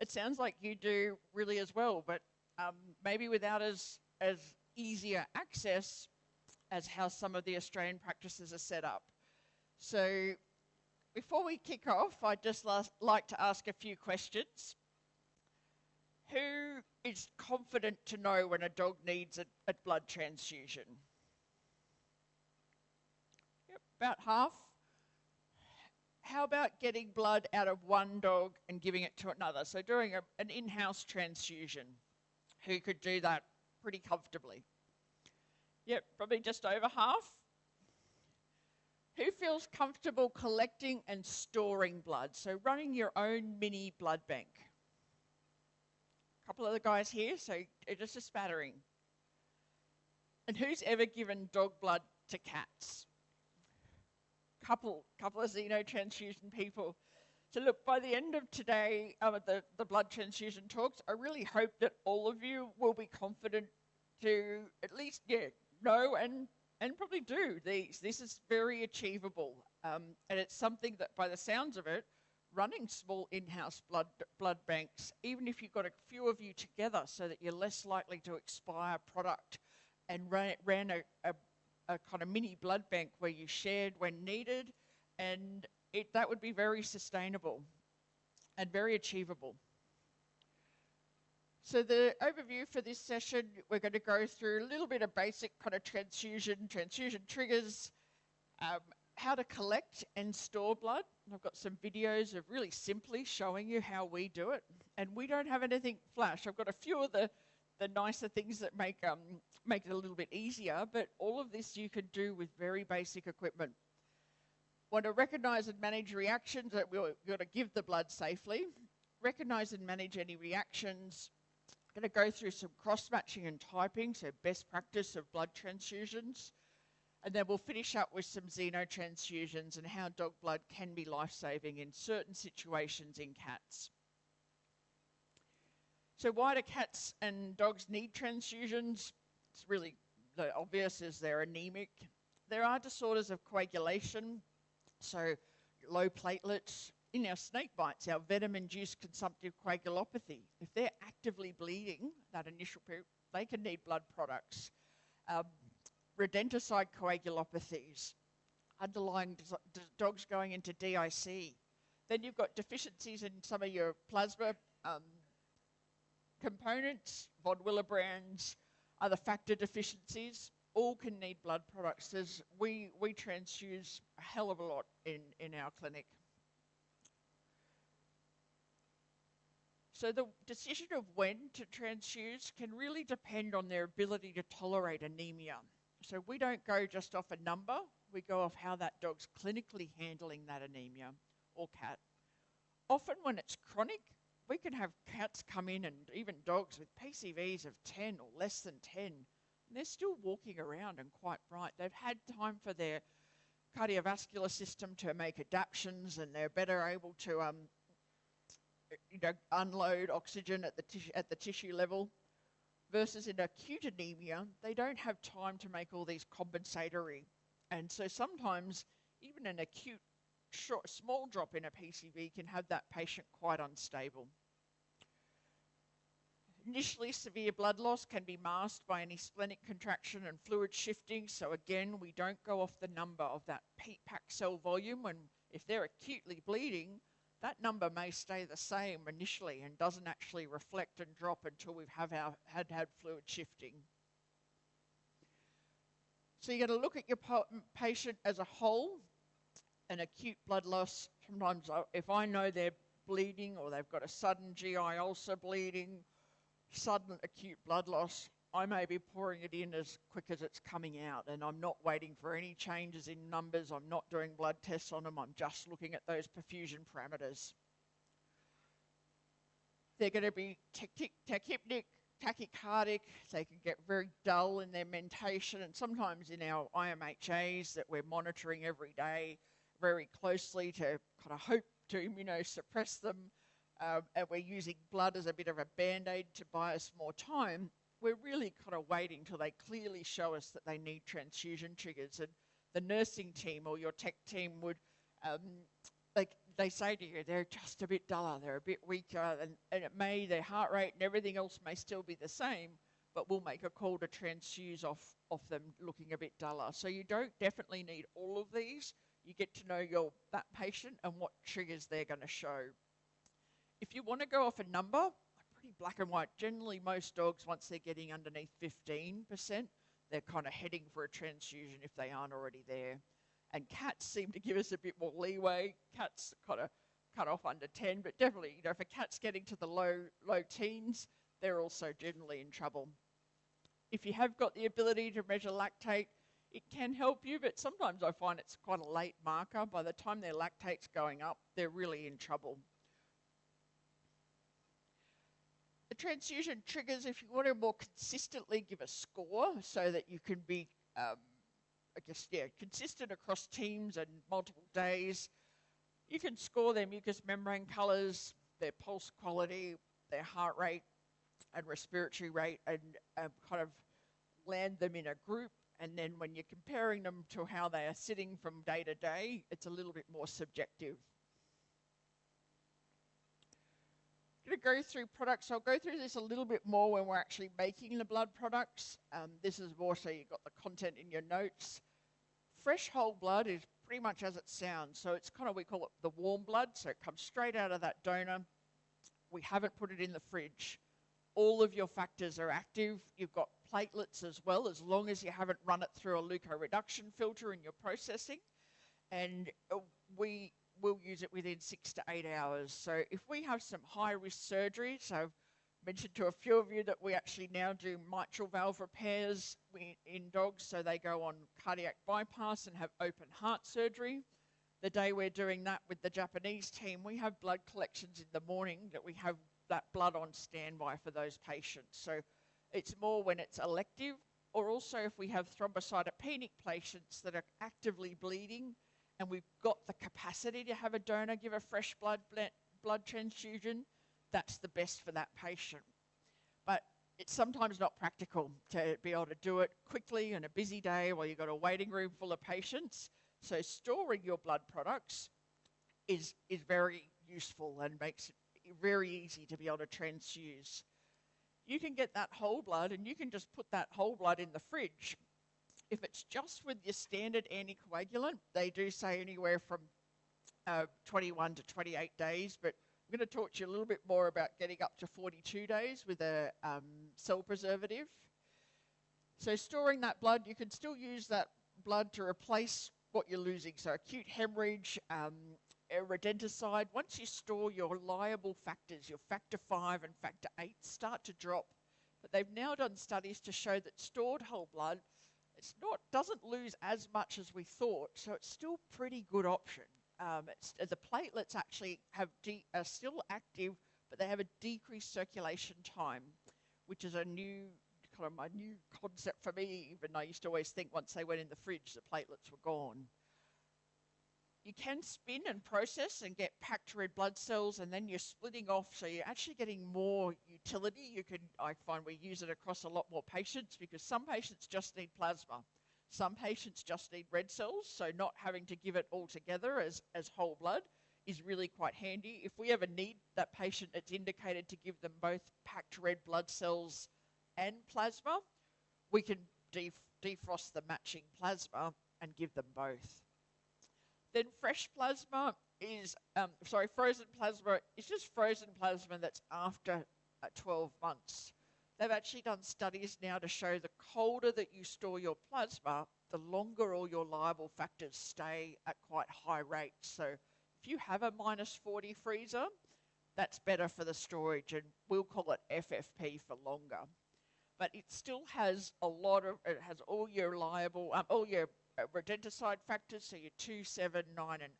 it sounds like you do really as well, but maybe without as easier access as how some of the Australian practices are set up. So before we kick off, I'd just like to ask a few questions. Who is confident to know when a dog needs a blood transfusion? Yep, about half. How about getting blood out of one dog and giving it to another? So doing an in-house transfusion. Who could do that pretty comfortably? Yep, probably just over half. Who feels comfortable collecting and storing blood? So running your own mini blood bank. A couple of the guys here, so just a spattering. And who's ever given dog blood to cats? Couple of xenotransfusion people. So look, by the end of today, the blood transfusion talks, I really hope that all of you will be confident to at least, know and probably do these. This is very achievable. And it's something that, by the sounds of it, running small in-house blood banks, even if you've got a few of you together so that you're less likely to expire product, and ran a kind of mini blood bank where you shared when needed, and that would be very sustainable and very achievable. So the overview for this session, we're going to go through a little bit of basic kind of transfusion triggers, how to collect and store blood. I've got some videos of really simply showing you how we do it. And we don't have anything flash. I've got a few of the nicer things that make it a little bit easier, but all of this you can do with very basic equipment. Want to recognise and manage reactions, that we've got to give the blood safely. Recognise and manage any reactions. Going to go through some cross-matching and typing, so best practice of blood transfusions. And then we'll finish up with some xenotransfusions and how dog blood can be life-saving in certain situations in cats. So why do cats and dogs need transfusions? It's really, the obvious is they're anemic. There are disorders of coagulation, so low platelets. In our snake bites, our venom-induced consumptive coagulopathy, if they're actively bleeding, that initial period, they can need blood products. Rodenticide coagulopathies, underlying dogs going into DIC. Then you've got deficiencies in some of your plasma components, von Willebrands, other factor deficiencies, all can need blood products. We transfuse a hell of a lot in our clinic. So the decision of when to transfuse can really depend on their ability to tolerate anemia. So we don't go just off a number, we go off how that dog's clinically handling that anemia, or cat. Often when it's chronic, we can have cats come in, and even dogs with PCVs of 10 or less than 10, and they're still walking around and quite bright. They've had time for their cardiovascular system to make adaptations, and they're better able to unload oxygen at the tissue level. Versus in acute anemia, they don't have time to make all these compensatory. And so sometimes even an acute small drop in a PCV can have that patient quite unstable. Initially, severe blood loss can be masked by any splenic contraction and fluid shifting. So again, we don't go off the number of that pack cell volume. When if they're acutely bleeding, that number may stay the same initially and doesn't actually reflect and drop until we've had fluid shifting. So you're going to look at your patient as a whole. An acute blood loss, sometimes if I know they're bleeding or they've got a sudden GI ulcer bleeding, sudden acute blood loss, I may be pouring it in as quick as it's coming out, and I'm not waiting for any changes in numbers. I'm not doing blood tests on them. I'm just looking at those perfusion parameters. They're going to be tachypnic, tachycardic. They can get very dull in their mentation, and sometimes in our IMHAs that we're monitoring every day very closely to kind of hope to immunosuppress them, and we're using blood as a bit of a band-aid to buy us more time. We're really kind of waiting till they clearly show us that they need transfusion triggers. And the nursing team or your tech team would, they say to you they're just a bit duller, they're a bit weaker, and their heart rate and everything else may still be the same, but we'll make a call to transfuse off them looking a bit duller. So you don't definitely need all of these. You get to know that patient and what triggers they're going to show. If you want to go off a number, pretty black and white. Generally, most dogs, once they're getting underneath 15%, they're kind of heading for a transfusion if they aren't already there. And cats seem to give us a bit more leeway. Cats kind of cut off under 10, but definitely, if a cat's getting to the low teens, they're also generally in trouble. If you have got the ability to measure lactate, it can help you, but sometimes I find it's quite a late marker. By the time their lactate's going up, they're really in trouble. The transfusion triggers, if you want to more consistently give a score so that you can be, consistent across teams and multiple days, you can score their mucous membrane colours, their pulse quality, their heart rate and respiratory rate, and kind of land them in a group. And then when you're comparing them to how they are sitting from day to day, it's a little bit more subjective. I'm going to go through products. I'll go through this a little bit more when we're actually making the blood products. This is more so you've got the content in your notes. Fresh whole blood is pretty much as it sounds. So it's kind of, we call it the warm blood. So it comes straight out of that donor. We haven't put it in the fridge. All of your factors are active. You've got platelets as well, as long as you haven't run it through a leukoreduction filter in your processing. And we will use it within 6 to 8 hours. So if we have some high-risk surgery, so I've mentioned to a few of you that we actually now do mitral valve repairs in dogs, so they go on cardiac bypass and have open heart surgery. The day we're doing that with the Japanese team, we have blood collections in the morning that we have that blood on standby for those patients. So it's more when it's elective, or also if we have thrombocytopenic patients that are actively bleeding and we've got the capacity to have a donor give a fresh blood transfusion, that's the best for that patient. But it's sometimes not practical to be able to do it quickly in a busy day while you've got a waiting room full of patients. So storing your blood products is very useful and makes it very easy to be able to transfuse. You can get that whole blood and you can just put that whole blood in the fridge. If it's just with your standard anticoagulant, they do say anywhere from 21 to 28 days, but I'm going to talk to you a little bit more about getting up to 42 days with a cell preservative. So storing that blood, you can still use that blood to replace what you're losing. So acute hemorrhage, rodenticide. Once you store your liable factors, your factor 5 and factor 8 start to drop. But they've now done studies to show that stored whole blood doesn't lose as much as we thought, so it's still a pretty good option. The platelets actually are still active, but they have a decreased circulation time, which is a new concept for me. Even I used to always think once they went in the fridge, the platelets were gone. You can spin and process and get packed red blood cells, and then you're splitting off, so you're actually getting more utility. I find we use it across a lot more patients because some patients just need plasma. Some patients just need red cells, so not having to give it all together as whole blood is really quite handy. If we ever need that patient, it's indicated to give them both packed red blood cells and plasma. We can defrost the matching plasma and give them both. Then frozen plasma is just frozen plasma that's after 12 months. They've actually done studies now to show the colder that you store your plasma, the longer all your liable factors stay at quite high rates. So if you have a -40 freezer, that's better for the storage, and we'll call it FFP for longer. But it still has it has all your liable, all your rodenticide factors, so your 2, 7, 9, and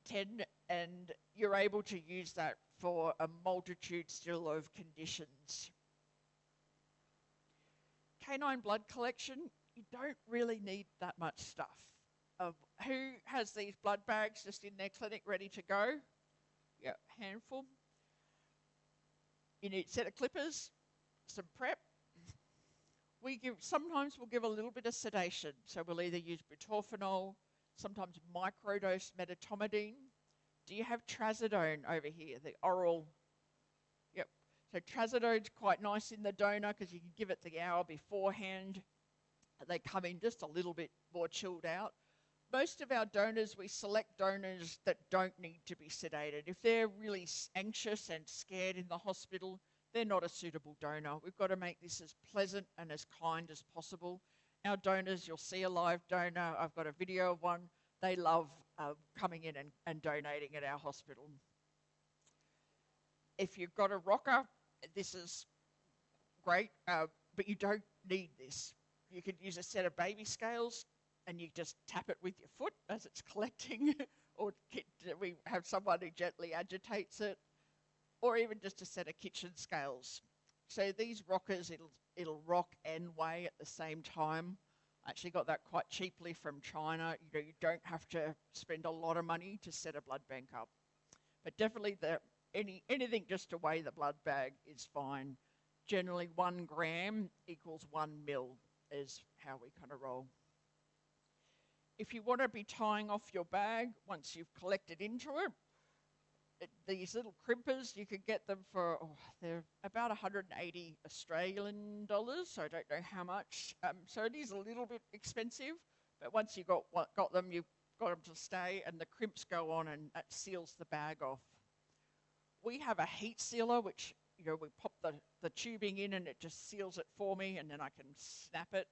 10, and you're able to use that for a multitude still of conditions. Canine blood collection, you don't really need that much stuff. Who has these blood bags just in their clinic ready to go? Yeah, handful. You need a set of clippers, some prep. Sometimes we'll give a little bit of sedation. So we'll either use butorphanol, sometimes microdose medetomidine. Do you have trazodone over here, the oral? Yep. So trazodone's quite nice in the donor because you can give it the hour beforehand. They come in just a little bit more chilled out. Most of our donors, we select donors that don't need to be sedated. If they're really anxious and scared in the hospital, they're not a suitable donor. We've got to make this as pleasant and as kind as possible. Our donors, you'll see a live donor. I've got a video of one. They love coming in and donating at our hospital. If you've got a rocker, this is great, but you don't need this. You could use a set of baby scales and you just tap it with your foot as it's collecting, or we have someone who gently agitates it, or even just a set of kitchen scales. So these rockers, it'll rock and weigh at the same time. I actually got that quite cheaply from China. You know, you don't have to spend a lot of money to set a blood bank up. But definitely anything just to weigh the blood bag is fine. Generally 1 gram equals 1 mil is how we kind of roll. If you want to be tying off your bag once you've collected into it, these little crimpers, you could get them for, they're about 180 Australian dollars, so I don't know how much. So it is a little bit expensive, but once you've got them, you've got them to stay, and the crimps go on and that seals the bag off. We have a heat sealer, which, you know, we pop the tubing in and it just seals it for me, and then I can snap it.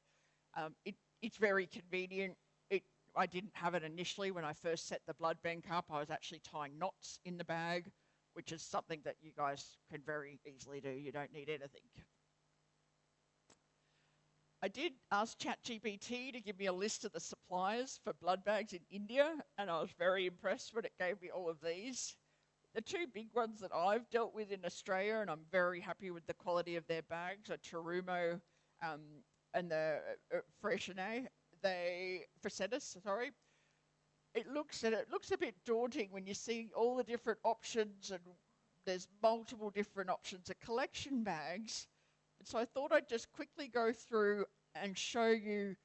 It's very convenient. I didn't have it initially when I first set the blood bank up. I was actually tying knots in the bag, which is something that you guys can very easily do. You don't need anything. I did ask ChatGPT to give me a list of the suppliers for blood bags in India, and I was very impressed when it gave me all of these. The 2 big ones that I've dealt with in Australia, and I'm very happy with the quality of their bags, are Terumo and the Fresenius, sorry. It looks a bit daunting when you see all the different options, and there's multiple different options of collection bags. And so I thought I'd just quickly go through and show you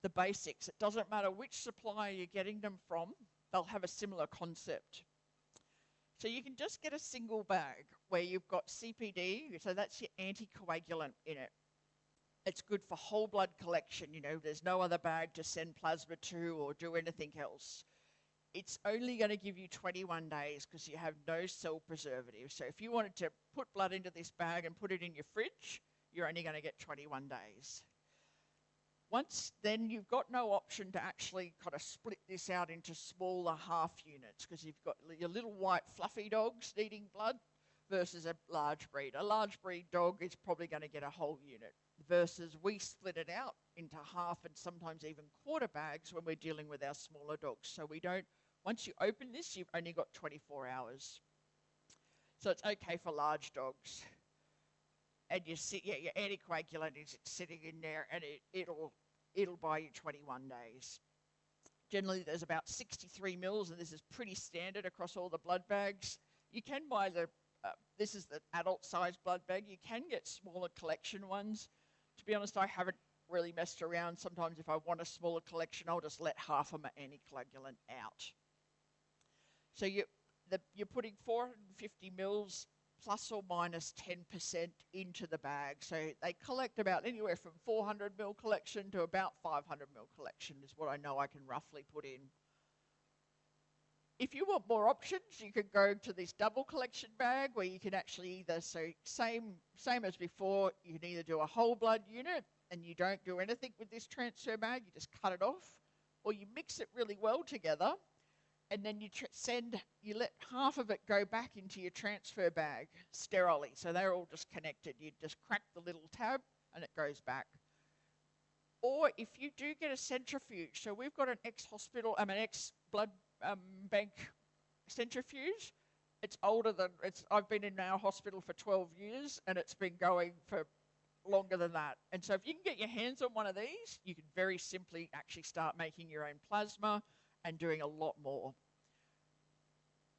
the basics. It doesn't matter which supplier you're getting them from, they'll have a similar concept. So you can just get a single bag where you've got CPD, so that's your anticoagulant in it. It's good for whole blood collection. You know, there's no other bag to send plasma to or do anything else. It's only going to give you 21 days because you have no cell preservative. So if you wanted to put blood into this bag and put it in your fridge, you're only going to get 21 days. Once then, you've got no option to actually kind of split this out into smaller half units because you've got your little white fluffy dogs needing blood versus a large breed. A large breed dog is probably going to get a whole unit, versus we split it out into half and sometimes even quarter bags when we're dealing with our smaller dogs. So we don't, once you open this, you've only got 24 hours. So it's okay for large dogs. And your anticoagulant is sitting in there, and it'll buy you 21 days. Generally, there's about 63 mils, and this is pretty standard across all the blood bags. You can buy this is the adult-sized blood bag. You can get smaller collection ones. To be honest, I haven't really messed around. Sometimes if I want a smaller collection, I'll just let half of my anticoagulant out. So you're putting 450 mils plus or minus 10% into the bag. So they collect about anywhere from 400 mil collection to about 500 mil collection is what I know I can roughly put in. If you want more options, you can go to this double collection bag where you can actually either, so same as before, you can either do a whole blood unit and you don't do anything with this transfer bag, you just cut it off, or you mix it really well together, and then you let half of it go back into your transfer bag sterilely. So they're all just connected. You just crack the little tab and it goes back. Or if you do get a centrifuge, so we've got an ex-blood bank centrifuge. It's older than, I've been in our hospital for 12 years and it's been going for longer than that. And so if you can get your hands on one of these, you can very simply actually start making your own plasma and doing a lot more.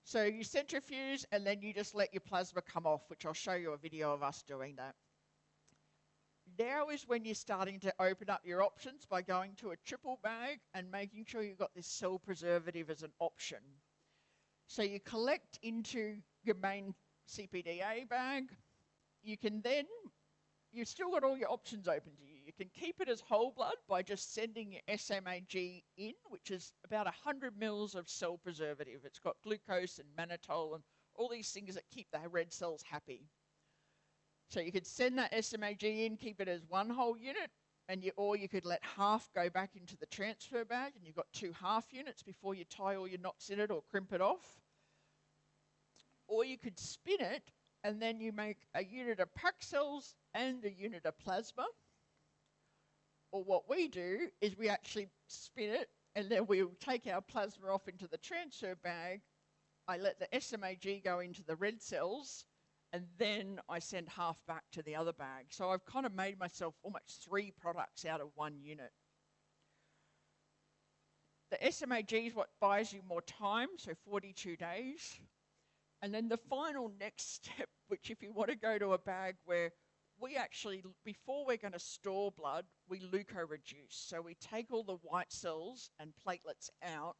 So you centrifuge and then you just let your plasma come off, which I'll show you a video of us doing that. Now is when you're starting to open up your options by going to a triple bag and making sure you've got this cell preservative as an option. So you collect into your main CPDA bag. You can then, you've still got all your options open to you. You can keep it as whole blood by just sending your SMAG in, which is about 100 mils of cell preservative. It's got glucose and mannitol and all these things that keep the red cells happy. So you could send that SMAG in, keep it as one whole unit, or you could let half go back into the transfer bag, and you've got 2 half units before you tie all your knots in it or crimp it off. Or you could spin it, and then you make a unit of pack cells and a unit of plasma. Or what we do is we actually spin it, and then we'll take our plasma off into the transfer bag. I let the SMAG go into the red cells, and then I send half back to the other bag. So I've kind of made myself almost 3 products out of 1 unit. The SMAG is what buys you more time, so 42 days. And then the final next step, which if you want to go to a bag where we actually, before we're going to store blood, we leukoreduce. So we take all the white cells and platelets out.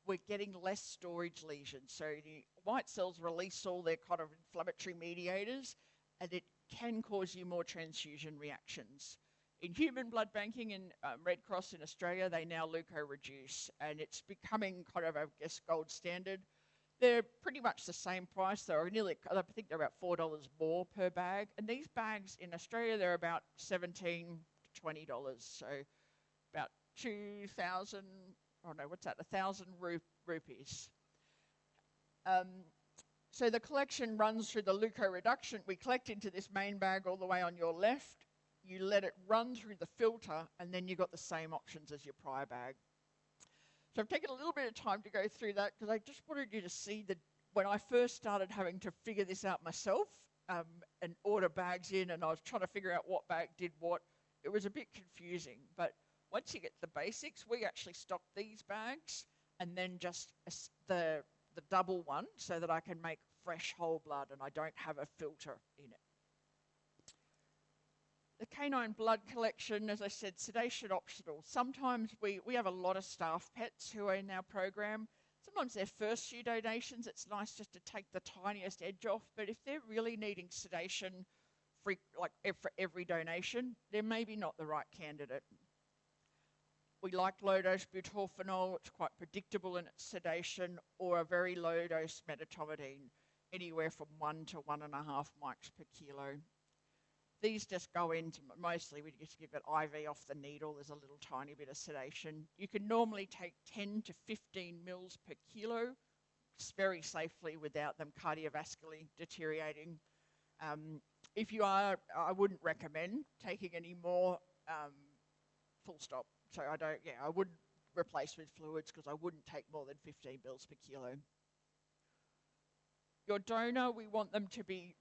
We're getting less storage lesions. So the white cells release all their kind of inflammatory mediators, and it can cause you more transfusion reactions. In human blood banking and Red Cross in Australia, they now leukoreduce, and it's becoming kind of, I guess, gold standard. They're pretty much the same price. They're nearly, I think they're about $4 more per bag. And these bags in Australia, they're about $17 to $20. So about 2,000, oh no, what's that? 1,000 rupees. So the collection runs through the leukoreduction. We collect into this main bag all the way on your left. You let it run through the filter, and then you've got the same options as your prior bag. So I've taken a little bit of time to go through that because I just wanted you to see that when I first started having to figure this out myself and order bags in, and I was trying to figure out what bag did what, it was a bit confusing. But once you get the basics, we actually stock these bags and then just the double one so that I can make fresh whole blood and I don't have a filter in it. The canine blood collection, as I said, sedation optional. Sometimes we have a lot of staff pets who are in our program. Sometimes their first few donations, it's nice just to take the tiniest edge off. But if they're really needing sedation for every donation, they're maybe not the right candidate. We like low-dose butorphanol. It's quite predictable in its sedation, or a very low-dose medetomidine, anywhere from 1 to 1.5 mics per kilo. These just go into, mostly we just give it IV off the needle. There's a little tiny bit of sedation. You can normally take 10 to 15 mils per kilo very safely without them cardiovascularly deteriorating. If you are, I wouldn't recommend taking any more, full stop. So I wouldn't replace with fluids because I wouldn't take more than 15 mils per kilo. Your donor, we want them to be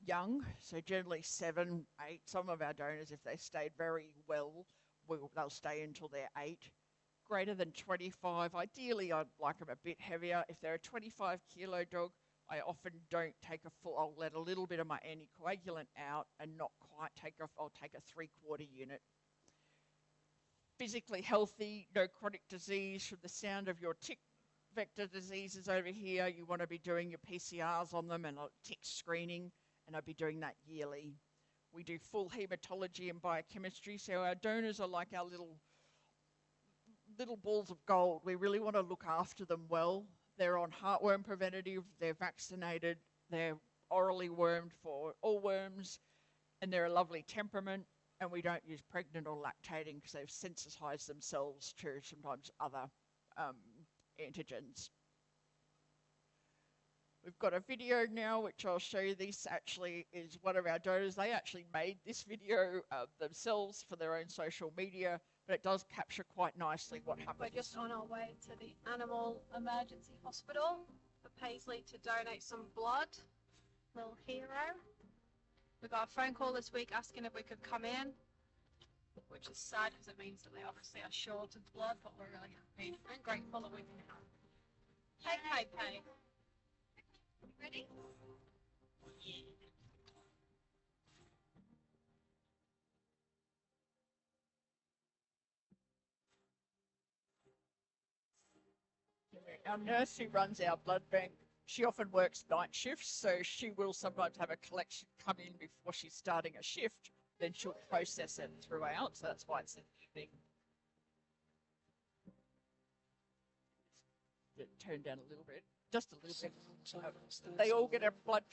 young, so generally 7, 8. Some of our donors, if they stayed very well, they'll stay until they're 8. Greater than 25, ideally I'd like them a bit heavier. If they're a 25 kilo dog, I often don't take a full, I'll let a little bit of my anticoagulant out and not quite take off, I'll take a 3/4 unit. Physically healthy, no chronic disease. From the sound of your tick vector diseases over here, you want to be doing your PCRs on them and tick screening, and I'd be doing that yearly. We do full hematology and biochemistry, so our donors are like our little balls of gold. We really want to look after them well. They're on heartworm preventative, they're vaccinated, they're orally wormed for all worms, and they're a lovely temperament, and we don't use pregnant or lactating because they've sensitized themselves to sometimes other antigens. We've got a video now which I'll show you. This actually is one of our donors. They actually made this video themselves for their own social media, but it does capture quite nicely what happens. We're just on our way to the Animal Emergency Hospital for Paisley to donate some blood. Little hero. We got a phone call this week asking if we could come in, which is sad because it means that they obviously are short of blood, but we're really happy and grateful that we can help. Hey, Pay. Ready? Our nurse who runs our blood bank, she often works night shifts, so she will sometimes have a collection come in before she's starting a shift. Then she'll process it throughout, so that's why it's in the evening. Turn down a little bit, just a little bit. They all get a blood.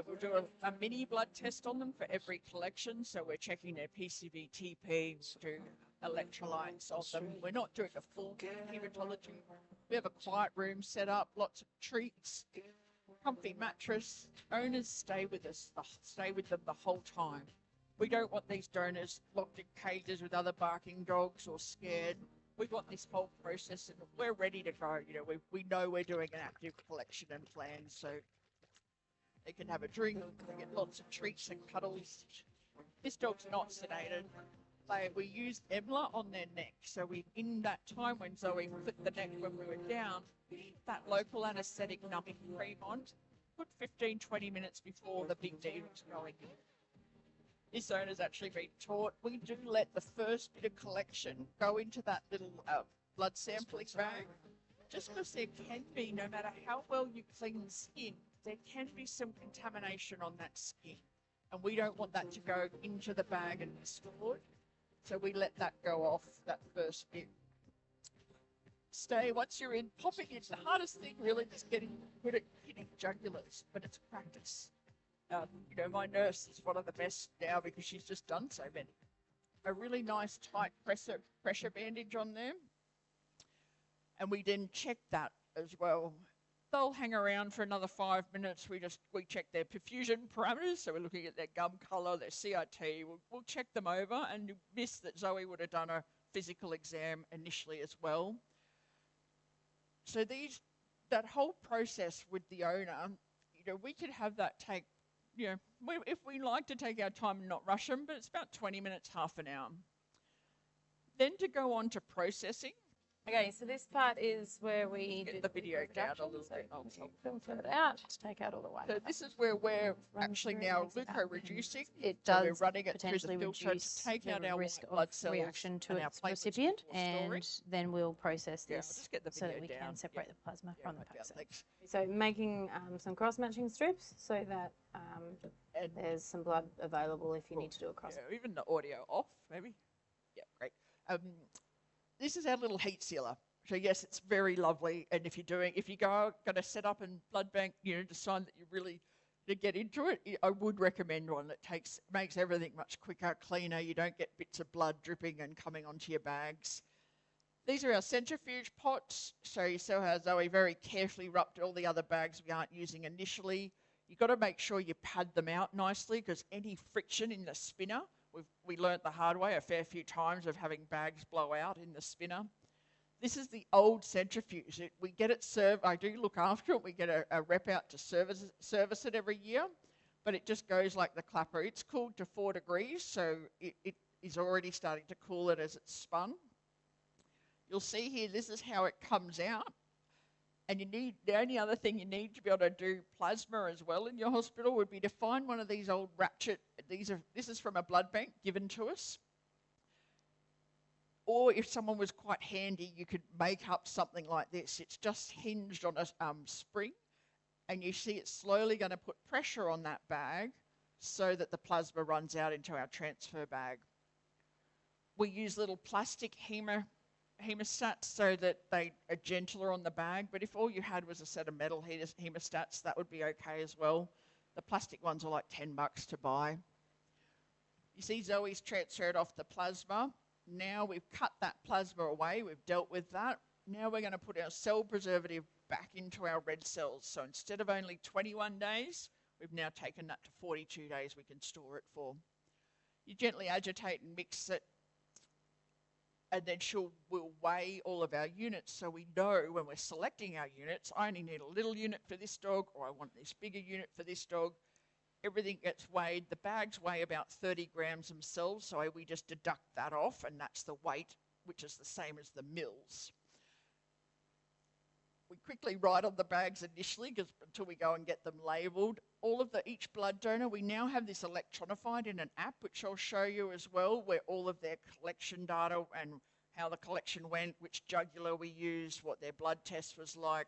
We'll do a mini blood test on them for every collection, so we're checking their PCV, TP, we'll do electrolytes on them. We're not doing a full hematology. We have a quiet room set up, lots of treats, comfy mattress. Owners stay with us, stay with them the whole time. We don't want these donors locked in cages with other barking dogs or scared. We want this whole process, and we're ready to go. You know, we know we're doing an active collection and plan, so they can have a drink, they get lots of treats and cuddles. This dog's not sedated. We used Emla on their neck, so in that time when Zoe clipped the neck when we were down, that local anaesthetic numbing cream on, put 15-20 minutes before the big needle was going in. This owner's actually been taught, we do let the first bit of collection go into that little blood sampling bag, just because there can be, no matter how well you clean the skin, there can be some contamination on that skin, and we don't want that to go into the bag and be stored, so we let that go off, that first bit. Once you're in, popping in, the hardest thing really is getting good at hitting jugulars, but it's practice. You know, my nurse is one of the best now because she's just done so many. A really nice tight pressure bandage on them. And we then check that as well. They'll hang around for another 5 minutes. We check their perfusion parameters. So we're looking at their gum colour, their CRT. We'll check them over, and you miss that Zoe would have done a physical exam initially as well. So that whole process with the owner, you know, we could have that take, you know, if we like to take our time and not rush them, but it's about 20 minutes, half an hour. Then to go on to processing. Okay, so this part is where we Get the video down a little bit. Filter it out to take out all the white. So this is where we're actually now gluco-reducing. It So does we're running it through the potentially filter reduce to take out the our risk white blood cells reaction to and our its platelets recipient, before and storing. then we'll process Yeah, I'll this just get the so that video we down. can separate the plasma from the no doubt, pack. thanks. So making some cross-matching strips so that And there's some blood available if you need to do a cross. yeah, even the audio off, maybe. Yeah, great. This is our little heat sealer. So yes, it's very lovely. And if you go going to set up a blood bank, you know, decide that you really to get into it, I would recommend one that makes everything much quicker, cleaner. You don't get bits of blood dripping and coming onto your bags. These are our centrifuge pots. So you saw how Zoe very carefully rubbed all the other bags we aren't using initially. You've got to make sure you pad them out nicely, because any friction in the spinner, we learnt the hard way a fair few times of having bags blow out in the spinner. This is the old centrifuge. We get it served. I do look after it. We get a rep out to service it every year, but it just goes like the clapper. It's cooled to 4 degrees, so it is already starting to cool it as it's spun. You'll see here, this is how it comes out. And the only other thing you need to be able to do plasma as well in your hospital would be to find one of these old ratchet. This is from a blood bank given to us. Or if someone was quite handy, you could make up something like this. It's just hinged on a spring, and you see it's slowly going to put pressure on that bag so that the plasma runs out into our transfer bag. We use little plastic hemostats so that they are gentler on the bag, but if all you had was a set of metal hemostats, that would be okay as well. The plastic ones are like $10 to buy. You see Zoe's transferred off the plasma. Now we've cut that plasma away, we've dealt with that. Now we're going to put our cell preservative back into our red cells. So instead of only 21 days, we've now taken that to 42 days we can store it for. You gently agitate and mix it, and then we'll weigh all of our units so we know when we're selecting our units, I only need a little unit for this dog, or I want this bigger unit for this dog. Everything gets weighed. The bags weigh about 30 grams themselves, so we just deduct that off, and that's the weight, which is the same as the mils. We quickly write on the bags initially until we go and get them labelled. Each blood donor, we now have this electronified in an app, which I'll show you as well, where all of their collection data and how the collection went, which jugular we used, what their blood test was like.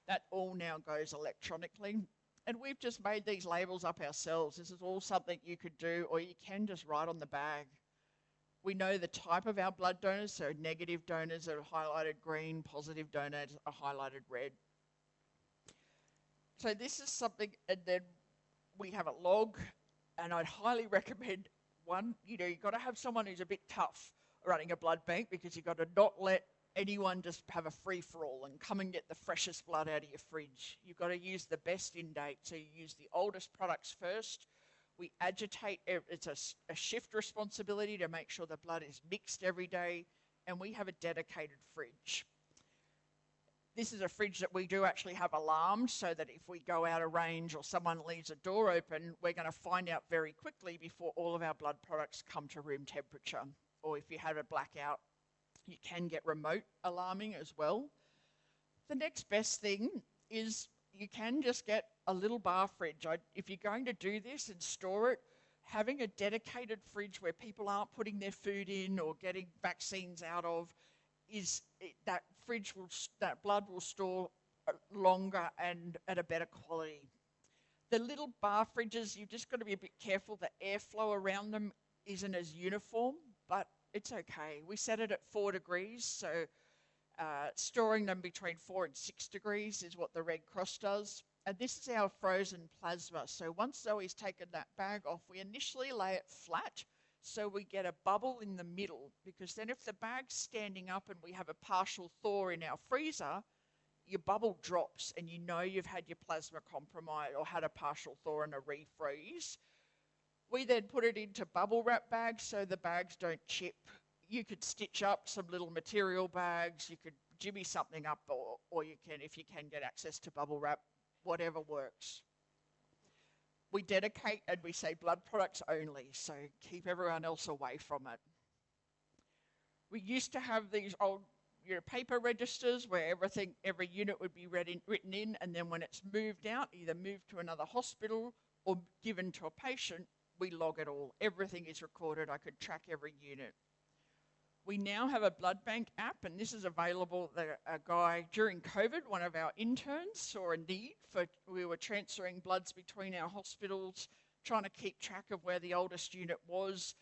That all now goes electronically. And we've just made these labels up ourselves. This is all something you could do, or you can just write on the bag. We know the type of our blood donors, so negative donors are highlighted green, positive donors are highlighted red. So this is something, and then we have a log, and I'd highly recommend one, you've got to have someone who's a bit tough running a blood bank, because you've got to not let anyone just have a free-for-all and come and get the freshest blood out of your fridge. You've got to use the best in date, so you use the oldest products first. We agitate, it's a shift responsibility to make sure the blood is mixed every day, and we have a dedicated fridge. This is a fridge that we do actually have alarmed, so that if we go out of range or someone leaves a door open, we're going to find out very quickly before all of our blood products come to room temperature. Or if you have a blackout, you can get remote alarming as well. The next best thing is you can just get a little bar fridge. If you're going to do this and store it, having a dedicated fridge where people aren't putting their food in or getting vaccines out of, that blood will store longer and at a better quality. The little bar fridges, you've just got to be a bit careful. The airflow around them isn't as uniform, but it's okay. We set it at 4 degrees, so storing them between 4 and 6 degrees is what the Red Cross does. And this is our frozen plasma. So once Zoe's taken that bag off, we initially lay it flat, so we get a bubble in the middle, because then if the bag's standing up and we have a partial thaw in our freezer, your bubble drops and you know you've had your plasma compromised or had a partial thaw and a refreeze. We then put it into bubble wrap bags so the bags don't chip. You could stitch up some little material bags, you could jimmy something up, or you can, if you can get access to bubble wrap, whatever works. We dedicate and we say blood products only, so keep everyone else away from it. We used to have these old paper registers where every unit would be written in, and then when it's moved out, either moved to another hospital or given to a patient, we log it all. Everything is recorded. I could track every unit. We now have a blood bank app, and this is available. A guy during COVID, one of our interns, saw a need we were transferring bloods between our hospitals, trying to keep track of where the oldest unit was.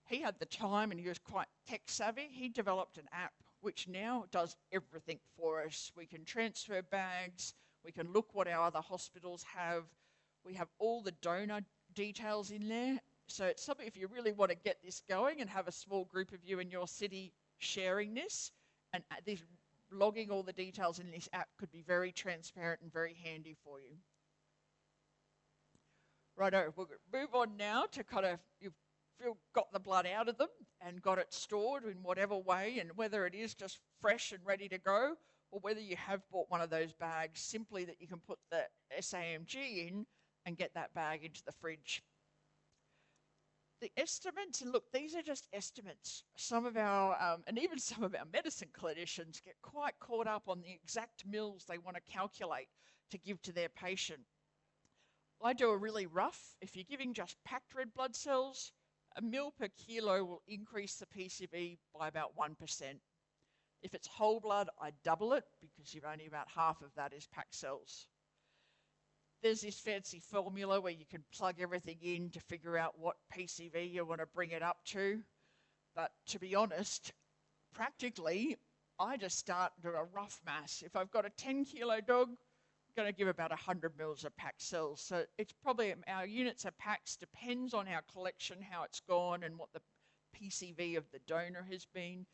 He had the time and he was quite tech savvy. He developed an app which now does everything for us. We can transfer bags, we can look what our other hospitals have. We have all the donor details in there. So it's something, if you really want to get this going and have a small group of you in your city sharing this, and this logging all the details in this app could be very transparent and very handy for you. Righto, we'll move on now to kind of, you've got the blood out of them and got it stored in whatever way, and whether it is just fresh and ready to go, or whether you have bought one of those bags simply that you can put the SAMG in and get that bag into the fridge. The estimates, and look, these are just estimates. Some of our, and even some of our medicine clinicians get quite caught up on the exact mils they want to calculate to give to their patient. I do a really rough, if you're giving just packed red blood cells, a mil per kilo will increase the PCV by about 1%. If it's whole blood, I double it, because you've only about half of that is packed cells. There's this fancy formula where you can plug everything in to figure out what PCV you want to bring it up to. But to be honest, practically, I just start to a rough mass. If I've got a 10 kilo dog, I'm going to give about 100 mils of packed cells. So it's probably, our units are packs, depends on our collection, how it's gone and what the PCV of the donor has been.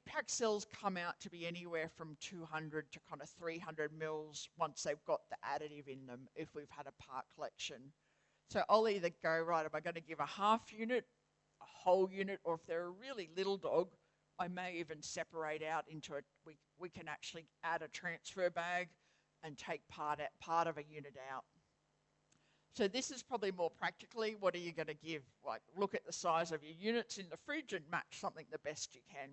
Packed cells come out to be anywhere from 200 to kind of 300 mils once they've got the additive in them if we've had a part collection. So I'll either go, right, am I going to give a half unit, a whole unit, or if they're a really little dog, I may even separate out into it. We can actually add a transfer bag and take part of a unit out. So this is probably more practically, what are you going to give? Like, look at the size of your units in the fridge and match something the best you can.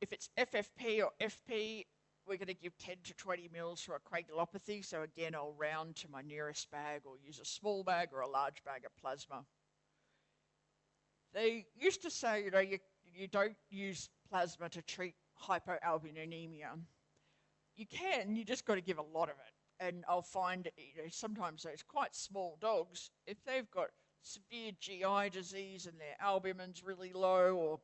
If it's FFP or FP, we're going to give 10 to 20 mils for a coagulopathy. So again, I'll round to my nearest bag or use a small bag or a large bag of plasma. They used to say, you you don't use plasma to treat hypoalbuminemia. You can, you just got to give a lot of it. And I'll find, sometimes those quite small dogs, if they've got severe GI disease and their albumin's really low, or,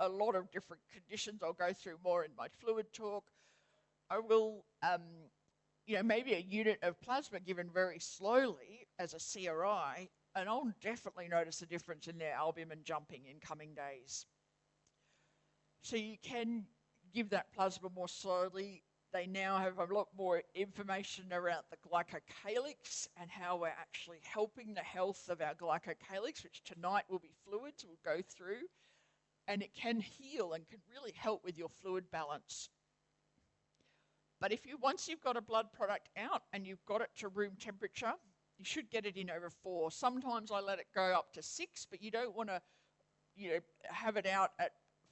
a lot of different conditions I'll go through more in my fluid talk, I will, maybe a unit of plasma given very slowly as a CRI, and I'll definitely notice a difference in their albumin jumping in coming days. So you can give that plasma more slowly. They now have a lot more information around the glycocalyx and how we're actually helping the health of our glycocalyx, which tonight will be fluids we'll go through. And it can heal and can really help with your fluid balance. But once you've got a blood product out and you've got it to room temperature, you should get it in over 4. Sometimes I let it go up to 6, but you don't want to, have it out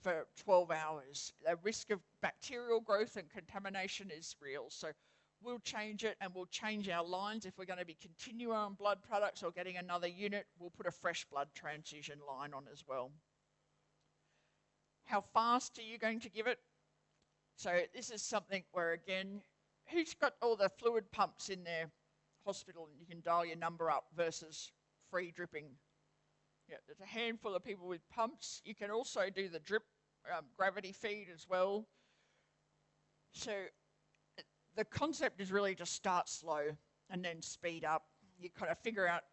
for 12 hours. The risk of bacterial growth and contamination is real. So we'll change it, and we'll change our lines. If we're going to be continuing on blood products or getting another unit, we'll put a fresh blood transfusion line on as well. How fast are you going to give it? So this is something where, again, who's got all the fluid pumps in their hospital and you can dial your number up versus free dripping? Yeah, there's a handful of people with pumps. You can also do the drip gravity feed as well. So the concept is really to start slow and then speed up. You kind of figure out,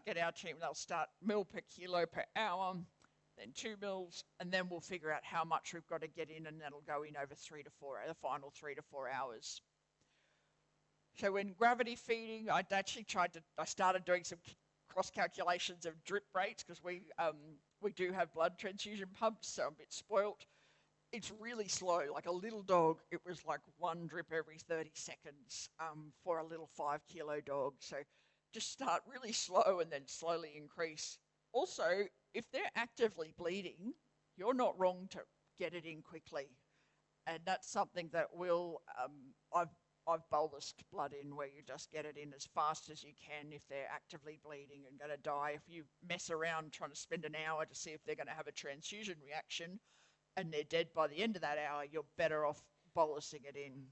get our team, they'll start mil per kilo per hour, then 2 mils, and then we'll figure out how much we've got to get in, and that'll go in over the final 3 to 4 hours. So when gravity feeding, I started doing some cross calculations of drip rates, because we do have blood transfusion pumps, so I'm a bit spoilt. It's really slow. Like a little dog, it was like 1 drip every 30 seconds for a little 5-kilo dog. So just start really slow and then slowly increase. Also, if they're actively bleeding, you're not wrong to get it in quickly. And that's something that I've bolused blood in, where you just get it in as fast as you can if they're actively bleeding and going to die. If you mess around trying to spend an hour to see if they're going to have a transfusion reaction and they're dead by the end of that hour, you're better off bolusing it in.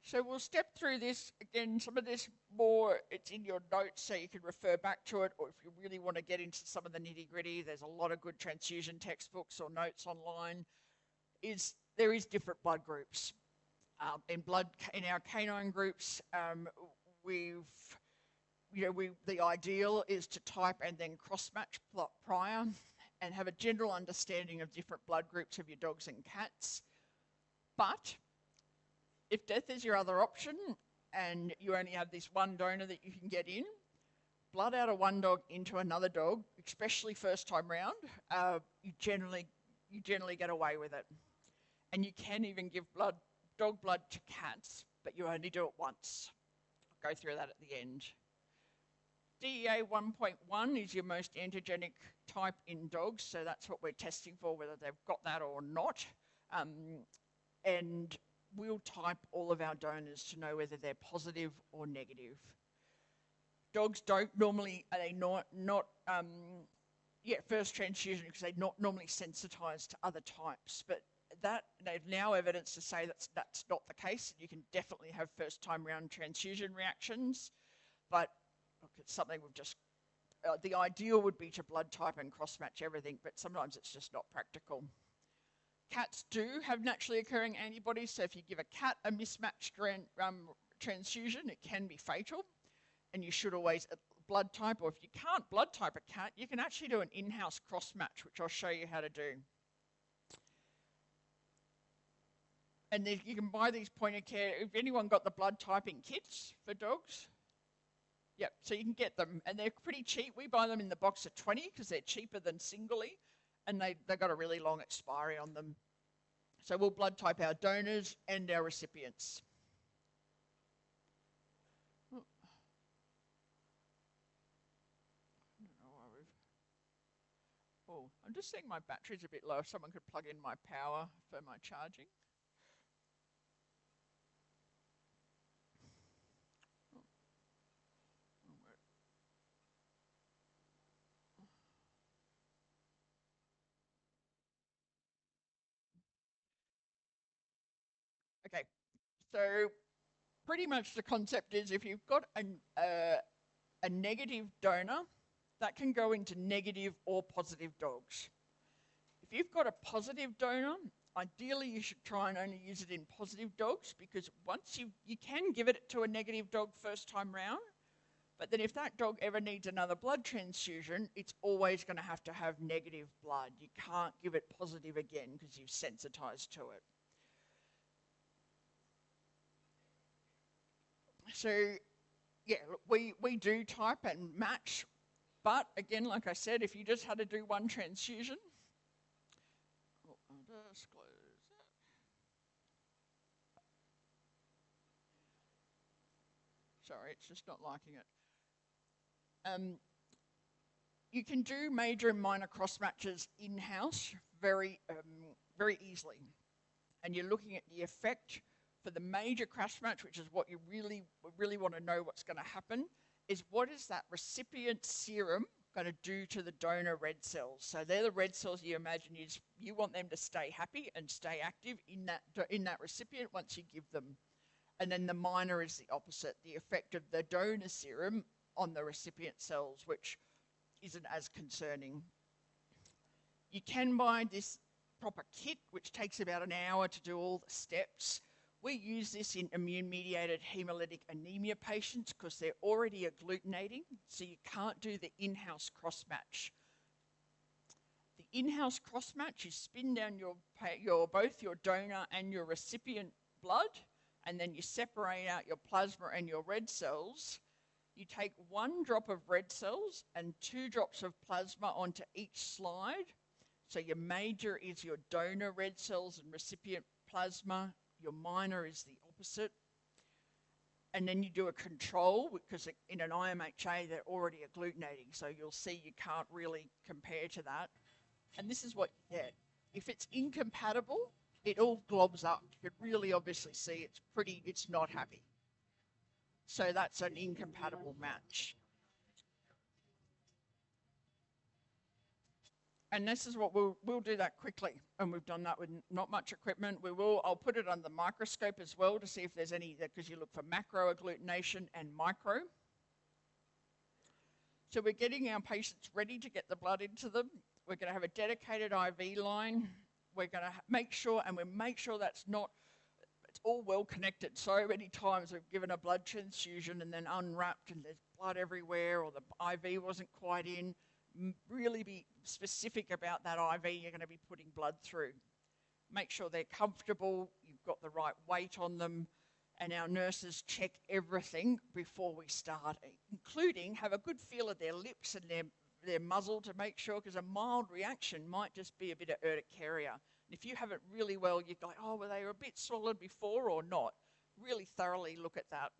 So we'll step through this. Again, some of this more, it's in your notes so you can refer back to it, or if you really want to get into some of the nitty-gritty, there's a lot of good transfusion textbooks or notes online. There is different blood groups. In our canine groups, the ideal is to type and then cross-match prior and have a general understanding of different blood groups of your dogs and cats. But if death is your other option and you only have this one donor that you can get in, blood out of one dog into another dog, especially first time round, you generally get away with it. And you can even give dog blood to cats, but you only do it once. I'll go through that at the end. DEA 1.1 is your most antigenic type in dogs, so that's what we're testing for, whether they've got that or not. And we'll type all of our donors to know whether they're positive or negative. Dogs don't normally, first transfusion, because they're not normally sensitized to other types, but that they've now evidence to say that's not the case. You can definitely have first time round transfusion reactions, but look, it's something we've just, the ideal would be to blood type and cross match everything, but sometimes it's just not practical. Cats do have naturally occurring antibodies, so if you give a cat a mismatched transfusion, it can be fatal, and you should always blood type, or if you can't blood type a cat, you can actually do an in-house cross match, which I'll show you how to do. And you can buy these point of care. If anyone got the blood typing kits for dogs? Yep, so you can get them, and they're pretty cheap. We buy them in the box of 20 because they're cheaper than singly, and they've got a really long expiry on them. So we'll blood type our donors and our recipients. I don't know why I'm just seeing my battery's a bit low. If someone could plug in my power for my charging. Okay, so pretty much the concept is if you've got a negative donor, that can go into negative or positive dogs. If you've got a positive donor, ideally you should try and only use it in positive dogs, because once you can give it to a negative dog first time round, but then if that dog ever needs another blood transfusion, it's always going to have negative blood. You can't give it positive again because you've sensitized to it. So, yeah, look, we do type and match, but again, like I said, if you just had to do one transfusion, I'll just close that. Sorry, it's just not liking it. You can do major and minor cross matches in-house very easily. And you're looking at the effect for the major cross match, which is what you really want to know what's going to happen, is what is that recipient serum going to do to the donor red cells. So they're the red cells you imagine you want them to stay happy and stay active in that recipient once you give them. And then the minor is the opposite, the effect of the donor serum on the recipient cells, which isn't as concerning. You can buy this proper kit, which takes about an hour to do all the steps. We use this in immune-mediated hemolytic anemia patients because they're already agglutinating, so you can't do the in-house cross-match. The in-house cross-match, you spin down both your donor and your recipient blood, and then you separate out your plasma and your red cells. You take 1 drop of red cells and 2 drops of plasma onto each slide. So your major is your donor red cells and recipient plasma. Your minor is the opposite. And then you do a control, because in an IMHA, they're already agglutinating. So you'll see you can't really compare to that. And this is what you get. If it's incompatible, it all globs up. You can really obviously see it's not happy. So that's an incompatible match. And this is what we'll do that quickly. And we've done that with not much equipment. I'll put it under the microscope as well to see if there's any, because you look for macro agglutination and micro. So we're getting our patients ready to get the blood into them. We're going to have a dedicated IV line. We're going to make sure that's not, it's all well connected. So many times we've given a blood transfusion and then unwrapped and there's blood everywhere, or the IV wasn't quite in. Really be specific about that IV you're going to be putting blood through. Make sure they're comfortable, you've got the right weight on them, and our nurses check everything before we start, including have a good feel of their lips and their muzzle to make sure, because a mild reaction might just be a bit of urticaria. And if you have it really well, you're like, oh, well, they were a bit swollen before or not. Really thoroughly look at that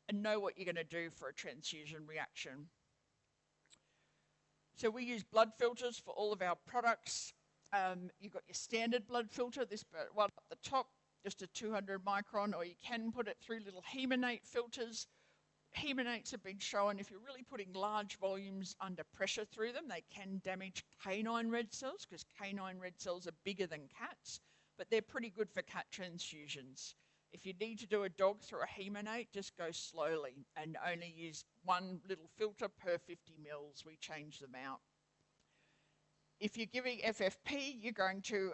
and know what you're going to do for a transfusion reaction. So we use blood filters for all of our products. You've got your standard blood filter, this one at the top, just a 200 micron, or you can put it through little hemonate filters. Hemonates have been shown, if you're really putting large volumes under pressure through them, they can damage canine red cells, because canine red cells are bigger than cats, but they're pretty good for cat transfusions. If you need to do a dog through a hemonate, just go slowly and only use 1 little filter per 50 mils. We change them out. If you're giving FFP, you're going to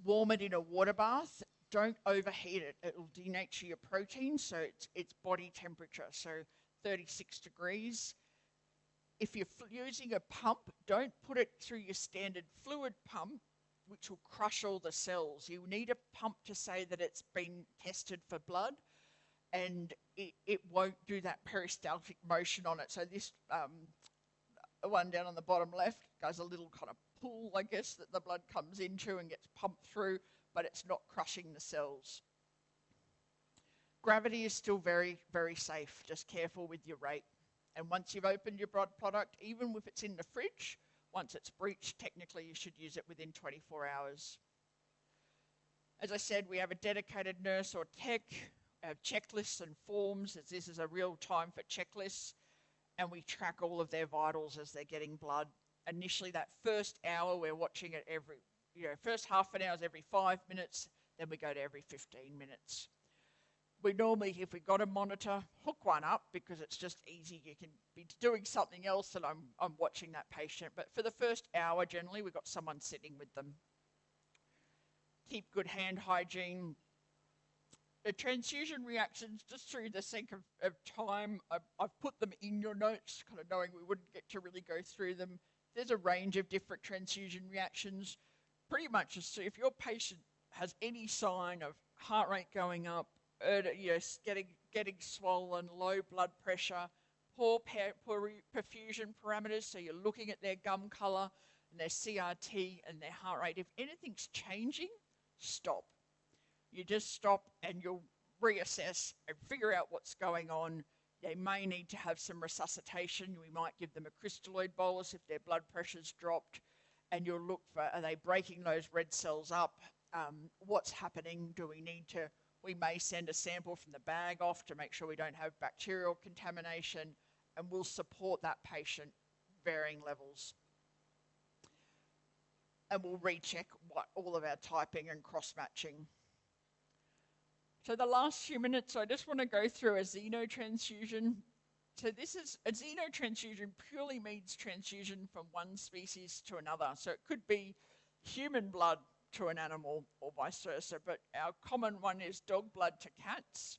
warm it in a water bath. Don't overheat it. It will denature your protein, so it's body temperature, so 36 degrees. If you're using a pump, don't put it through your standard fluid pump, which will crush all the cells. You need a pump to say that it's been tested for blood, and it won't do that peristaltic motion on it. So this one down on the bottom left goes a little kind of pool, I guess, that the blood comes into and gets pumped through, but it's not crushing the cells. Gravity is still very, very safe. Just careful with your rate. And once you've opened your blood product, even if it's in the fridge, once it's breached, technically you should use it within 24 hours. As I said, we have a dedicated nurse or tech, checklists and forms, as this is a real time for checklists, and we track all of their vitals as they're getting blood. Initially, that first hour, we're watching it first half an hour is every 5 minutes, then we go to every 15 minutes. We normally, if we've got a monitor, hook one up because it's just easy. You can be doing something else and I'm watching that patient. But for the first hour, generally, we've got someone sitting with them. Keep good hand hygiene. The transfusion reactions, just through the sake of time, I've put them in your notes, kind of knowing we wouldn't get to really go through them. There's a range of different transfusion reactions. Pretty much, if your patient has any sign of heart rate going up, getting swollen, low blood pressure, poor perfusion parameters, so you're looking at their gum colour and their CRT and their heart rate. If anything's changing, stop. You just stop and you'll reassess and figure out what's going on. They may need to have some resuscitation. We might give them a crystalloid bolus if their blood pressure's dropped, and you'll look for, are they breaking those red cells up? What's happening? We may send a sample from the bag off to make sure we don't have bacterial contamination, and we'll support that patient varying levels. And we'll recheck all of our typing and cross-matching. So the last few minutes, I just want to go through a xenotransfusion. So this is a xenotransfusion, purely means transfusion from one species to another. So it could be human blood to an animal or vice versa, but our common one is dog blood to cats.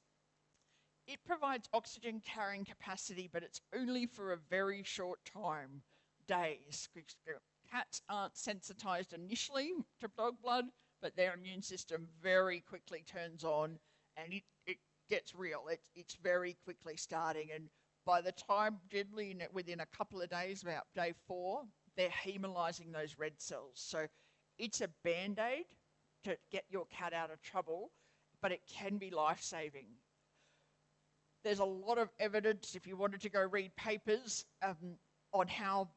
It provides oxygen carrying capacity, but it's only for a very short time, days. Cats aren't sensitized initially to dog blood, but their immune system very quickly turns on and it gets real. It's very quickly starting, and by the time, generally within a couple of days, about day 4, they're hemolyzing those red cells. So it's a band-aid to get your cat out of trouble, but it can be life-saving. There's a lot of evidence, if you wanted to go read papers on how,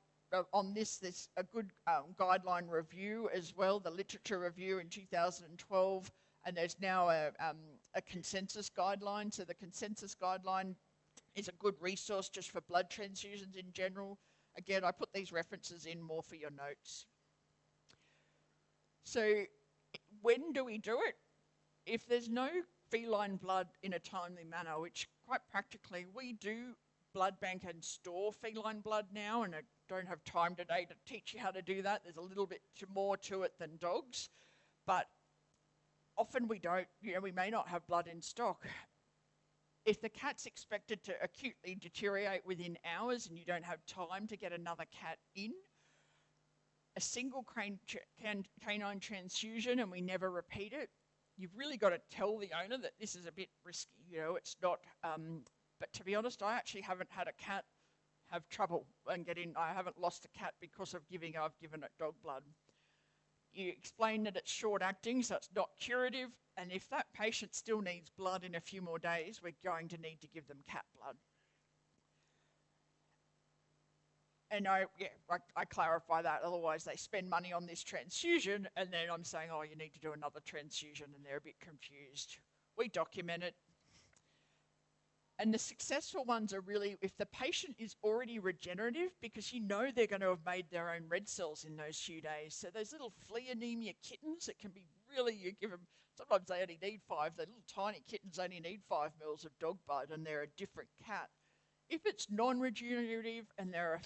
on this, there's a good guideline review as well, the literature review in 2012, and there's now a consensus guideline. So the consensus guideline is a good resource just for blood transfusions in general. Again, I put these references in more for your notes. So when do we do it? If there's no feline blood in a timely manner, which quite practically we do blood bank and store feline blood now, and I don't have time today to teach you how to do that. There's a little bit more to it than dogs, but often we don't, we may not have blood in stock. If the cat's expected to acutely deteriorate within hours and you don't have time to get another cat in, a single canine transfusion and we never repeat it, you've really got to tell the owner that this is a bit risky. It's not, but to be honest, I actually haven't had a cat have trouble and I haven't lost a cat because I've given it dog blood. You explain that it's short acting, so it's not curative, and if that patient still needs blood in a few more days, we're going to need to give them cat blood. And I clarify that, otherwise they spend money on this transfusion, and then I'm saying, oh, you need to do another transfusion, and they're a bit confused. We document it. And the successful ones are really if the patient is already regenerative, because they're going to have made their own red cells in those few days. So those little flea anemia kittens, it can be really, you give them, sometimes they only need 5, the little tiny kittens only need 5 mils of dog blood and they're a different cat. If it's non-regenerative and they're a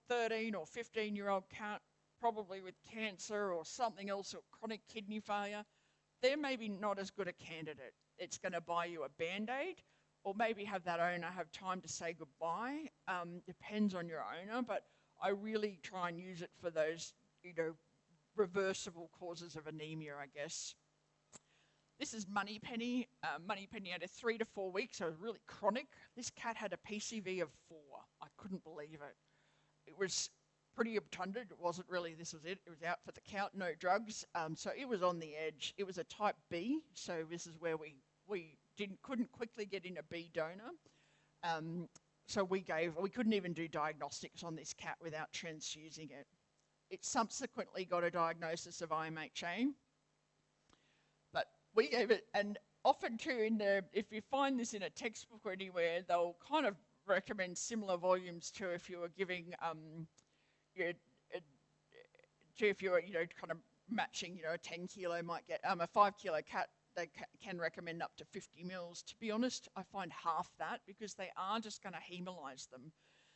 13 or 15-year-old cat, probably with cancer or something else or chronic kidney failure, they're maybe not as good a candidate. It's going to buy you a Band-Aid, or maybe have that owner have time to say goodbye. Depends on your owner, but I really try and use it for those, reversible causes of anemia, I guess. This is Moneypenny. Moneypenny had a 3 to 4 weeks, so it was really chronic. This cat had a PCV of 4. I couldn't believe it. It was pretty obtunded. It wasn't really, this was it. It was out for the count, no drugs. So it was on the edge. It was a type B, so this is where we couldn't quickly get in a B donor. So we couldn't even do diagnostics on this cat without transfusing it. It subsequently got a diagnosis of IMHA, but we gave it, and often too, if you find this in a textbook or anywhere, they'll kind of recommend similar volumes to if you were giving, if you were, kind of matching, a 10 kilo might get, a 5 kilo cat they can recommend up to 50 mils. To be honest, I find half that because they are just going to hemolyse them.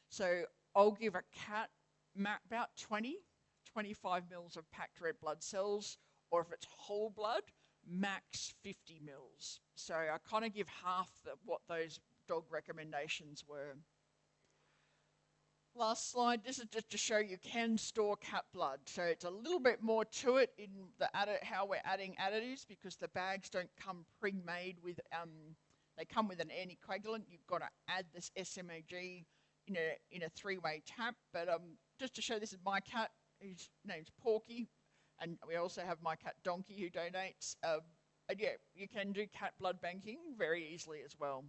So I'll give a cat about 25 mils of packed red blood cells, or if it's whole blood, max 50 mils. So I kind of give half what those dog recommendations were. Last slide, this is just to show you can store cat blood. So it's a little bit more to it in the how we're adding additives, because the bags don't come pre-made with, they come with an anticoagulant. You've got to add this SMAG in a three-way tap. But just to show, this is my cat, his name's Porky, and we also have my cat Donkey who donates. And yeah, you can do cat blood banking very easily as well.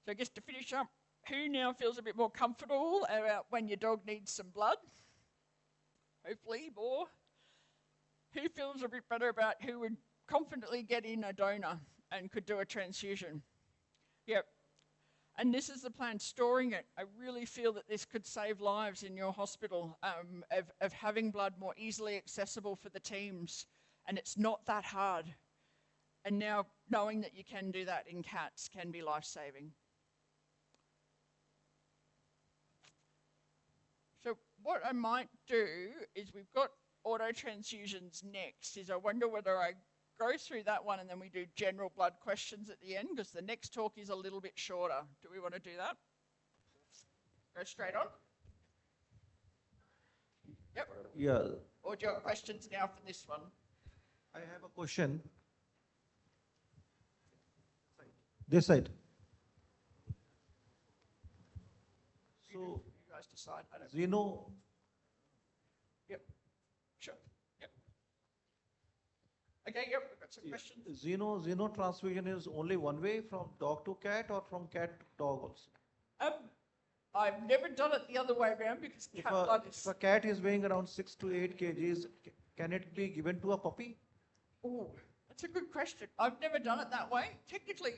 So I guess to finish up, who now feels a bit more comfortable about when your dog needs some blood? Hopefully more. Who feels a bit better about who would confidently get in a donor and could do a transfusion? Yep. And this is the plan, storing it. I really feel that this could save lives in your hospital, of having blood more easily accessible for the teams. And it's not that hard. And now knowing that you can do that in cats can be life-saving. So what I might do is, we've got auto transfusions next, is I wonder whether I go through that one and then we do general blood questions at the end, because the next talk is a little bit shorter. Do we want to do that? Go straight on? Yep. Yeah, Or do you have questions now for this one? I have a question. This side. So, You guys decide. I don't. Xeno, Yep. Sure. Yep. Okay. Yep. We've got some questions. Xeno transfusion is only one way, from dog to cat or from cat to dog also? I've never done it the other way around, because cat blood is. If a cat is weighing around 6 to 8 kgs, can it be given to a puppy? Oh, that's a good question. I've never done it that way. Technically,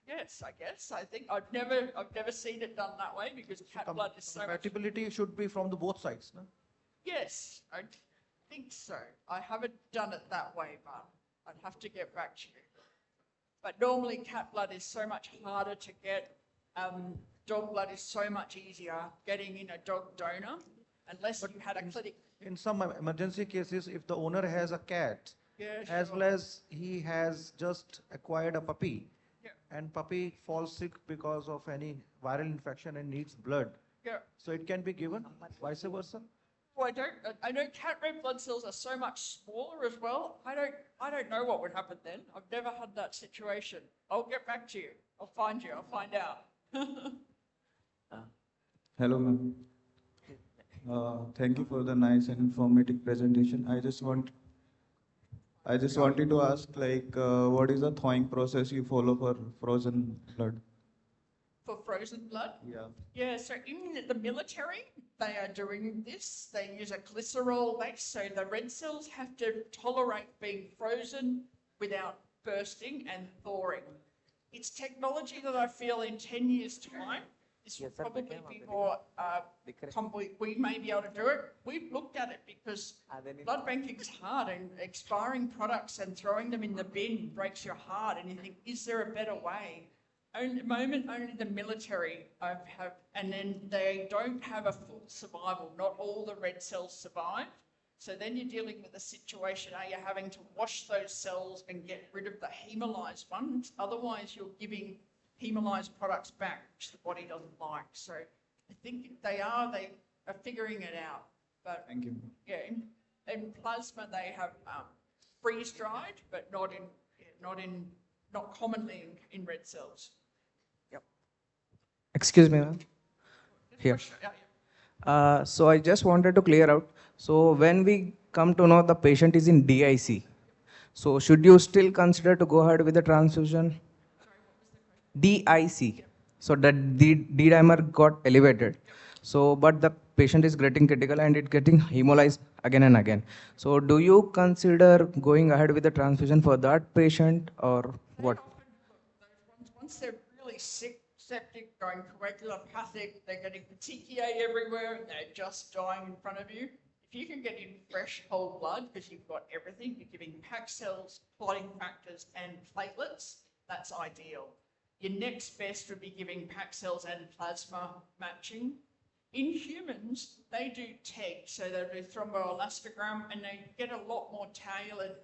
yes, I guess. I think I've never seen it done that way, because cat blood is so much. Compatibility should be from the both sides, no? Yes, I think so. I haven't done it that way, but I'd have to get back to you. But normally cat blood is so much harder to get. Dog blood is so much easier getting in a dog donor, unless you had a clinic. In some emergency cases, if the owner has a cat, Yeah, as sure. well as he has just acquired a puppy, Yeah. and puppy falls sick because of any viral infection and needs blood, Yeah. so it can be given, vice versa. Well, I know cat red blood cells are so much smaller as well. I don't know what would happen then. I've never had that situation. I'll get back to you. I'll find you. I'll find out. Hello, ma'am. Thank you for the nice and informative presentation. I just wanted to ask, like, what is the thawing process you follow for frozen blood? For frozen blood? Yeah. Yeah, so in the military, they are doing this. They use a glycerol base, so the red cells have to tolerate being frozen without bursting and thawing. It's technology that I feel in 10 years' time, this will probably be more, we may be able to do it. We've looked at it because blood banking is hard, and expiring products and throwing them in the bin breaks your heart, and you think, is there a better way? At the moment, only the military have, and then they don't have a full survival. Not all the red cells survive. So then you're dealing with a situation, are you having to wash those cells and get rid of the hemolyzed ones? Otherwise, you're giving hemolyzed products back, which the body doesn't like. So I think they are figuring it out. But Thank you. yeah, in plasma they have freeze dried, but not commonly in red cells. Excuse me, ma'am. Here. So I just wanted to clear out. So when we come to know the patient is in DIC, so should you still consider to go ahead with the transfusion? DIC. So that D-dimer got elevated. So, but the patient is getting critical and it getting hemolyzed again and again. So do you consider going ahead with the transfusion for that patient, or what? Once they're really sick, septic, going coagulopathic, they're getting petechiae everywhere, and they're just dying in front of you. If if you can get in fresh whole blood, because you've got everything, you're giving packed cells, clotting factors, and platelets, that's ideal. Your next best would be giving packed cells and plasma matching. In humans, they do TEG, so they do thromboelastogram, and they get a lot more tailored.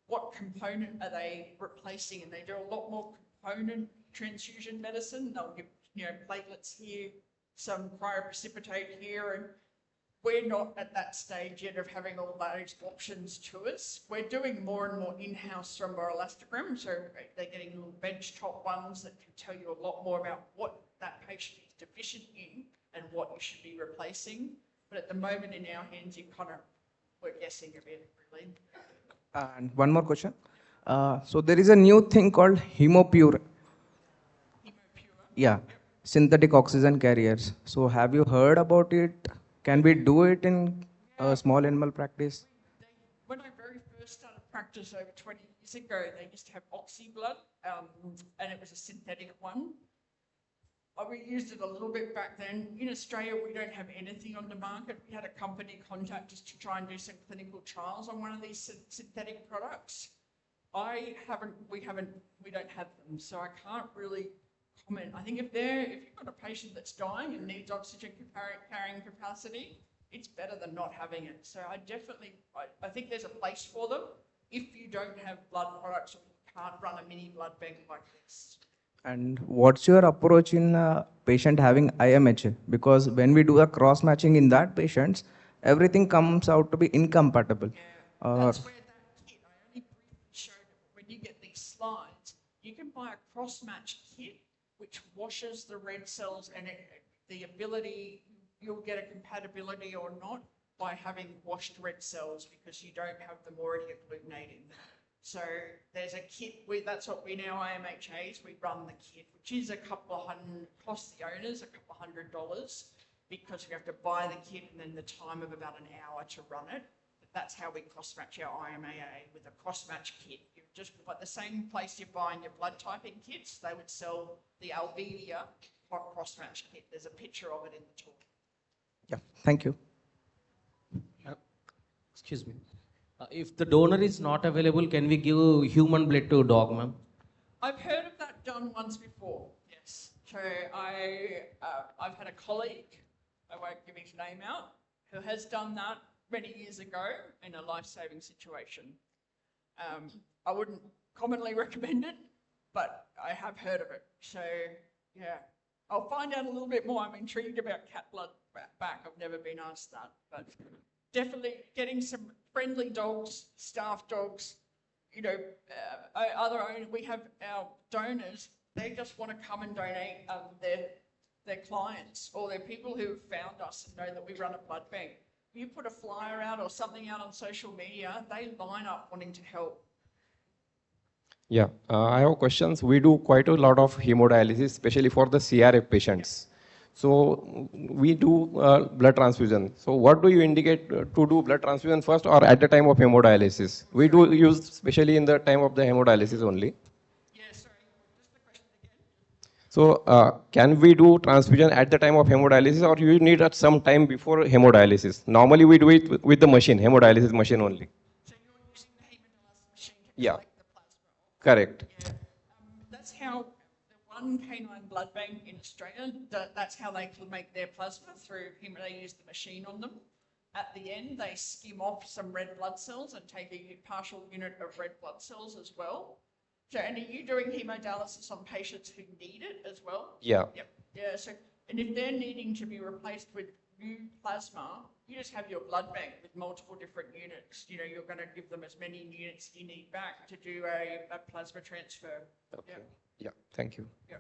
What component are they replacing? And they do a lot more component transfusion medicine. They'll give, platelets here, some cryoprecipitate here, and we're not at that stage yet of having all those options to us. We're doing more and more in-house thromboelastogram, so they're getting little benchtop ones that can tell you a lot more about what that patient is deficient in and what you should be replacing. But at the moment in our hands, we're guessing a bit, really. And one more question. So there is a new thing called Hemopure. Yeah, synthetic oxygen carriers. So have you heard about it? Can we do it in small animal practice? When I very first started practice over 20 years ago, they used to have oxy blood, and it was a synthetic one. We used it a little bit back then. In Australia, we don't have anything on the market. We had a company contact us to try and do some clinical trials on one of these synthetic products. We don't have them, so I can't really comment. I think if you've got a patient that's dying and needs oxygen carrying capacity, it's better than not having it. So I think there's a place for them if you don't have blood products or you can't run a mini blood bank like this. And what's your approach in a patient having IMH? Because when we do a cross matching in that patients, everything comes out to be incompatible. That's where that kit, I only briefly showed it, when you get these slides, you can buy a cross-match kit which washes the red cells, and you'll get a compatibility or not by having washed red cells, because you don't have them already agglutinate in there. So there's a kit, that's what we now IMHAs, we run the kit, which is costs the owners $200, because we have to buy the kit and then the time of about an hour to run it. But that's how we cross-match our IMAA with a cross-match kit. You just like the same place you're buying your blood typing kits, they would sell the Alvedia cross-match kit. There's a picture of it in the talk. Yeah, thank you. Excuse me. If the donor is not available, can we give human blood to dog, ma'am? I've heard of that done once before, yes. So I've had a colleague, I won't give his name out, who has done that many years ago in a life-saving situation. I wouldn't commonly recommend it, but I have heard of it. So, yeah, I'll find out a little bit more. I'm intrigued about cat blood back. I've never been asked that, but definitely getting some friendly dogs, staff dogs, we have our donors, they just want to come and donate their clients or their people who have found us and know that we run a blood bank. You put a flyer out or something out on social media, they line up wanting to help. Yeah, I have questions. We do quite a lot of hemodialysis, especially for the CRF patients. So we do blood transfusion. So what do you indicate to do blood transfusion first or at the time of hemodialysis? We do use especially in the time of the hemodialysis only. Yeah, sorry, just the question again. So can we do transfusion at the time of hemodialysis, or you need at some time before hemodialysis? Normally we do it with the machine, hemodialysis machine only. So you're using the hemodialysis machine to Yeah. collect the plasma? Correct. Yeah. That's how one canine blood bank in Australia, that's how they make their plasma through him. They use the machine on them. At the end, they skim off some red blood cells and take a partial unit of red blood cells as well. So, and are you doing hemodialysis on patients who need it as well? Yeah. Yep. Yeah. So, and if they're needing to be replaced with new plasma, you just have your blood bank with multiple different units. You're going to give them as many units you need back to do a plasma transfer. Okay. Yeah. Thank you. Yeah.